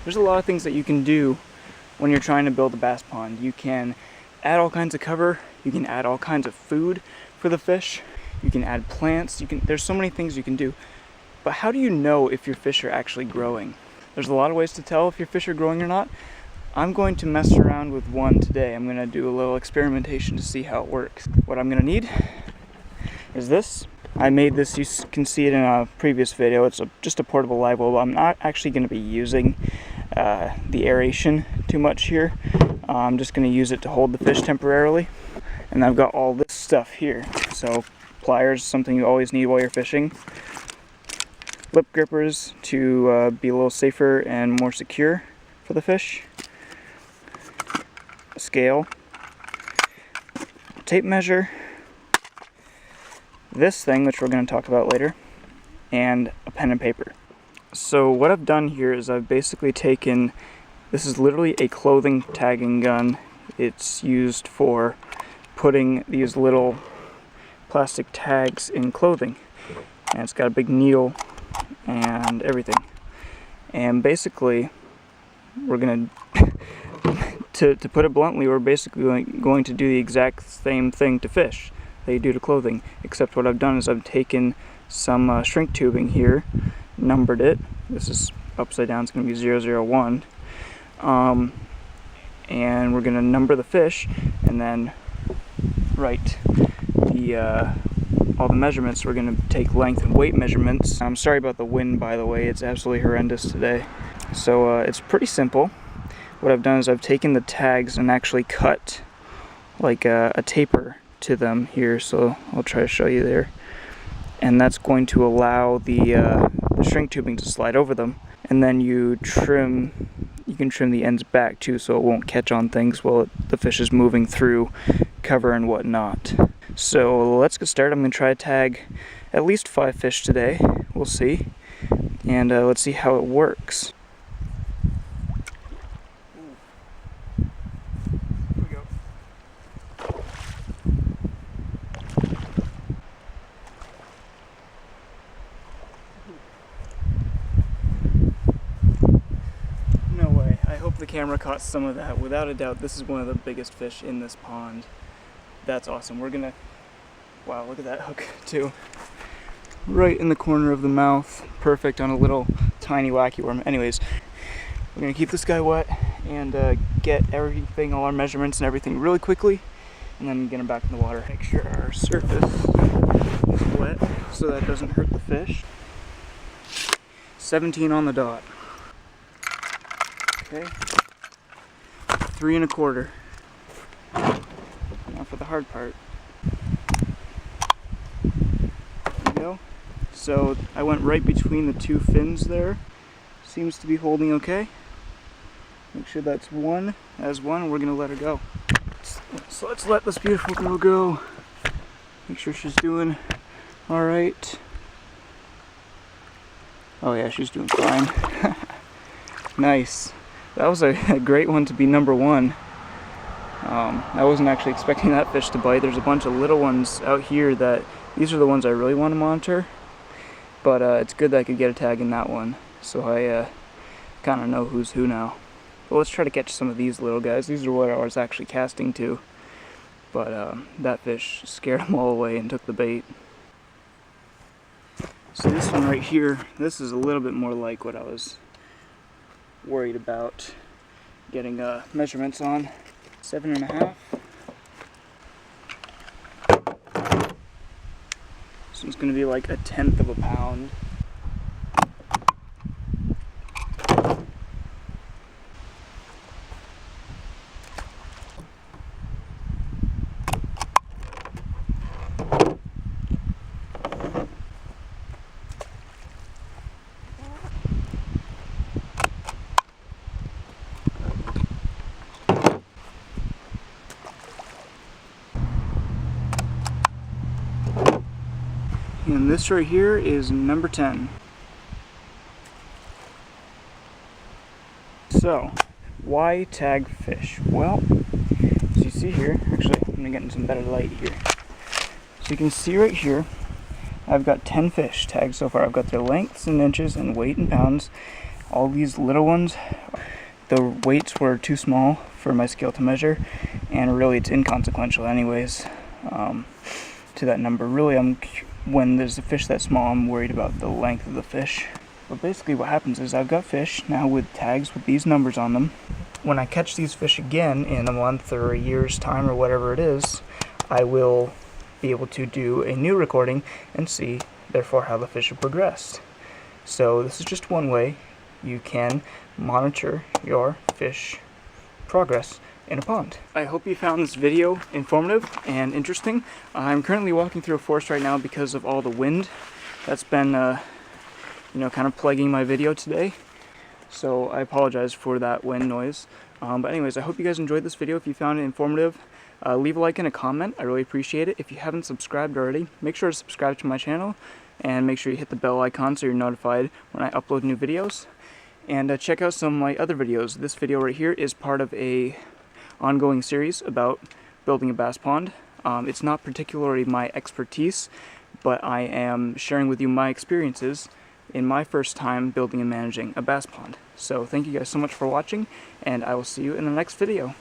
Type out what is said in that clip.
There's a lot of things that you can do when you're trying to build a bass pond. You can add all kinds of cover, you can add all kinds of food for the fish, you can add plants, there's so many things you can do. But how do you know if your fish are actually growing? There's a lot of ways to tell if your fish are growing or not. I'm going to mess around with one today. I'm going to do a little experimentation to see how it works. What I'm going to need is this. I made this, you can see it in a previous video. It's just a portable live well. I'm not actually going to be using the aeration too much here. I'm just going to use it to hold the fish temporarily. And I've got all this stuff here. So pliers, something you always need while you're fishing. Lip grippers to be a little safer and more secure for the fish. A scale. Tape measure. This thing, which we're going to talk about later. And a pen and paper. So what I've done here is I've basically taken, this is literally a clothing tagging gun. It's used for putting these little plastic tags in clothing. And it's got a big needle and everything. And basically, we're going to put it bluntly, we're basically going to do the exact same thing to fish that you do to clothing. Except what I've done is I've taken some shrink tubing here, numbered it. This is upside down, it's going to be 001. And we're going to number the fish and then write all the measurements. We're going to take length and weight measurements. I'm sorry about the wind, by the way, it's absolutely horrendous today. So it's pretty simple. What I've done is I've taken the tags and actually cut like a taper to them here, so I'll try to show you there. And that's going to allow the shrink tubing to slide over them. And then you can trim the ends back too, so it won't catch on things while the fish is moving through cover and whatnot. So let's get started. I'm going to try to tag at least 5 fish today. We'll see. And let's see how it works. The camera caught some of that. Without a doubt, this is one of the biggest fish in this pond. That's awesome. We're gonna, wow, look at that hook too. Right in the corner of the mouth. Perfect on a little tiny wacky worm. Anyways, we're gonna keep this guy wet and get everything, all our measurements and everything really quickly, and then get him back in the water. Make sure our surface is wet so that doesn't hurt the fish. 17 on the dot. Okay, 3 1/4. Now for the hard part. There we go. So I went right between the 2 fins there. Seems to be holding okay. Make sure that's one as one, and we're gonna let her go. So let's let this beautiful girl go. Make sure she's doing all right. Oh yeah, she's doing fine. Nice. That was a great one to be number 1. I wasn't actually expecting that fish to bite. There's a bunch of little ones out here that, these are the ones I really want to monitor. But it's good that I could get a tag in that one. So I kind of know who's who now. But let's try to catch some of these little guys. These are what I was actually casting to. But that fish scared them all away and took the bait. So this one right here, this is a little bit more like what I was worried about getting measurements on. 7 1/2. This one's going to be like 1/10 of a pound. And this right here is number 10. So, why tag fish? Well, as you see here, actually, I'm gonna get in some better light here. So you can see right here, I've got 10 fish tagged so far. I've got their lengths in inches and weight in pounds. All these little ones the weights were too small for my scale to measure, and really it's inconsequential anyways to that number. Really, when there's a fish that small, I'm worried about the length of the fish. But basically what happens is I've got fish now with tags with these numbers on them. When I catch these fish again in a month or a year's time or whatever it is, I will be able to do a new recording and see, therefore, how the fish have progressed. So this is just one way you can monitor your fish progress in a pond. I hope you found this video informative and interesting. I'm currently walking through a forest right now because of all the wind that's been kind of plaguing my video today. So I apologize for that wind noise. But anyways, I hope you guys enjoyed this video. If you found it informative, leave a like and a comment. I really appreciate it. If you haven't subscribed already, make sure to subscribe to my channel and make sure you hit the bell icon so you're notified when I upload new videos. And check out some of my other videos. This video right here is part of a ongoing series about building a bass pond. It's not particularly my expertise, but I am sharing with you my experiences in my first time building and managing a bass pond. So thank you guys so much for watching, and I will see you in the next video.